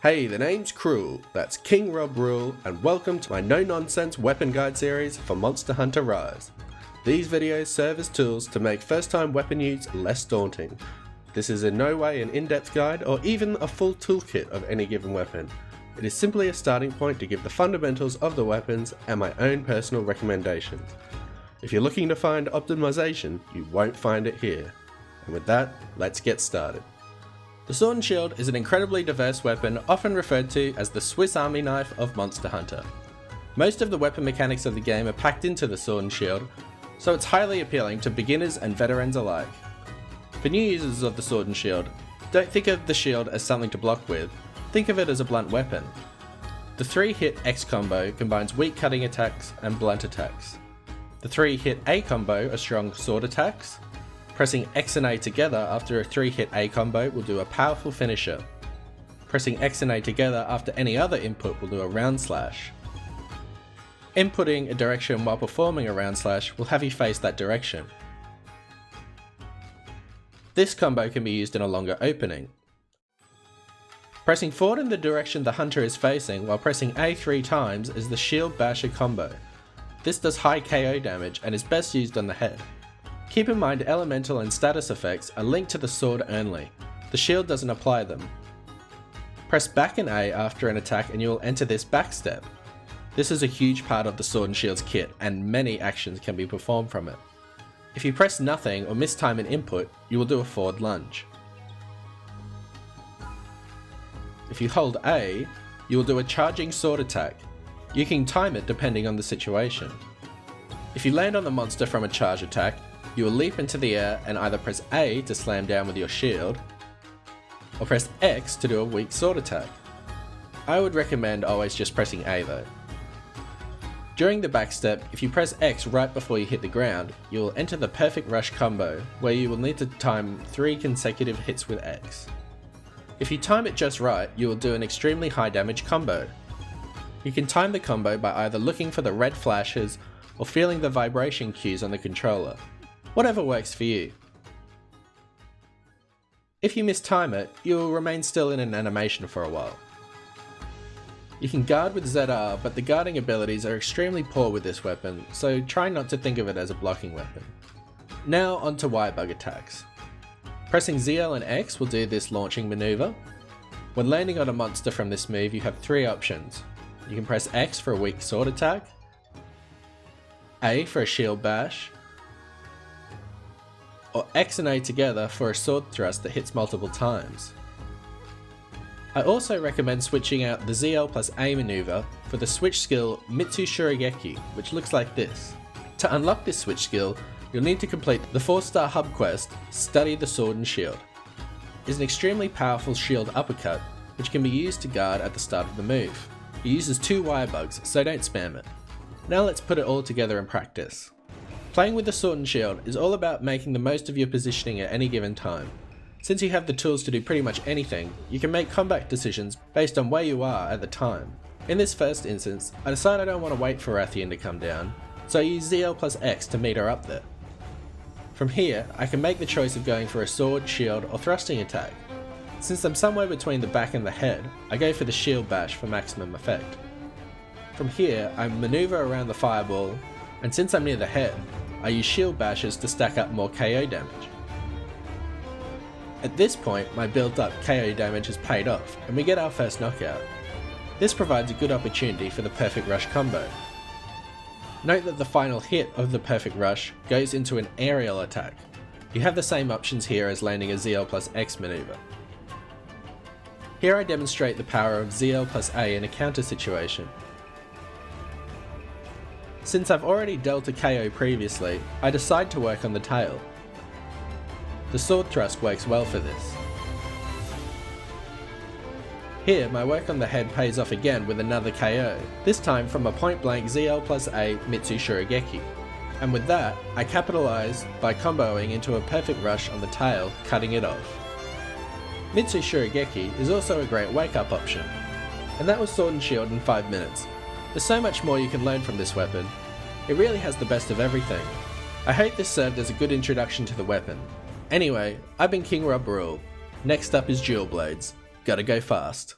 Hey, the name's Cruel, that's King Rob Rule, and welcome to my no-nonsense weapon guide series for Monster Hunter Rise. These videos serve as tools to make first-time weapon use less daunting. This is in no way an in-depth guide or even a full toolkit of any given weapon. It is simply a starting point to give the fundamentals of the weapons and my own personal recommendations. If you're looking to find optimization, you won't find it here. And with that, let's get started. The Sword and Shield is an incredibly diverse weapon, often referred to as the Swiss Army knife of Monster Hunter. Most of the weapon mechanics of the game are packed into the Sword and Shield, so it's highly appealing to beginners and veterans alike. For new users of the Sword and Shield, don't think of the shield as something to block with, think of it as a blunt weapon. The 3-hit X combo combines weak cutting attacks and blunt attacks. The 3-hit A combo are strong sword attacks. Pressing X and A together after a 3-hit A combo will do a powerful finisher. Pressing X and A together after any other input will do a round slash. Inputting a direction while performing a round slash will have you face that direction. This combo can be used in a longer opening. Pressing forward in the direction the hunter is facing while pressing A 3 times is the shield basher combo. This does high KO damage and is best used on the head. Keep in mind elemental and status effects are linked to the sword only. The shield doesn't apply them. Press back and A after an attack and you will enter this backstep. This is a huge part of the Sword and Shield's kit and many actions can be performed from it. If you press nothing or mistime an input, you will do a forward lunge. If you hold A, you will do a charging sword attack. You can time it depending on the situation. If you land on the monster from a charge attack, you will leap into the air and either press A to slam down with your shield, or press X to do a weak sword attack. I would recommend always just pressing A though. During the backstep, if you press X right before you hit the ground, you will enter the perfect rush combo, where you will need to time 3 consecutive hits with X. If you time it just right, you will do an extremely high damage combo. You can time the combo by either looking for the red flashes or feeling the vibration cues on the controller. Whatever works for you. If you mistime it, you will remain still in an animation for a while. You can guard with ZR, but the guarding abilities are extremely poor with this weapon, so try not to think of it as a blocking weapon. Now onto Y-bug attacks. Pressing ZL and X will do this launching maneuver. When landing on a monster from this move, you have 3 options. You can press X for a weak sword attack, A for a shield bash, or X and A together for a sword thrust that hits multiple times. I also recommend switching out the ZL plus A maneuver for the switch skill Mitsu Shurigeki, which looks like this. To unlock this switch skill, you'll need to complete the 4-star hub quest, Study the Sword and Shield. It is an extremely powerful shield uppercut, which can be used to guard at the start of the move. It uses 2 wire bugs, so don't spam it. Now let's put it all together in practice. Playing with the Sword and Shield is all about making the most of your positioning at any given time. Since you have the tools to do pretty much anything, you can make combat decisions based on where you are at the time. In this first instance, I decided I don't want to wait for Rathian to come down, so I use ZL plus X to meet her up there. From here, I can make the choice of going for a sword, shield, or thrusting attack. Since I'm somewhere between the back and the head, I go for the shield bash for maximum effect. From here, I maneuver around the fireball, and since I'm near the head, I use shield bashes to stack up more KO damage. At this point, my built up KO damage has paid off, and we get our first knockout. This provides a good opportunity for the perfect rush combo. Note that the final hit of the perfect rush goes into an aerial attack. You have the same options here as landing a ZL plus X maneuver. Here I demonstrate the power of ZL plus A in a counter situation. Since I've already dealt a KO previously, I decide to work on the tail. The sword thrust works well for this. Here, my work on the head pays off again with another KO, this time from a point blank ZL plus A Mitsu Shurigeki. And with that, I capitalise by comboing into a perfect rush on the tail, cutting it off. Mitsu Shurigeki is also a great wake up option. And that was Sword and Shield in 5 minutes. There's so much more you can learn from this weapon. It really has the best of everything. I hope this served as a good introduction to the weapon. Anyway, I've been King Rob Rule. Next up is Dual Blades. Gotta go fast.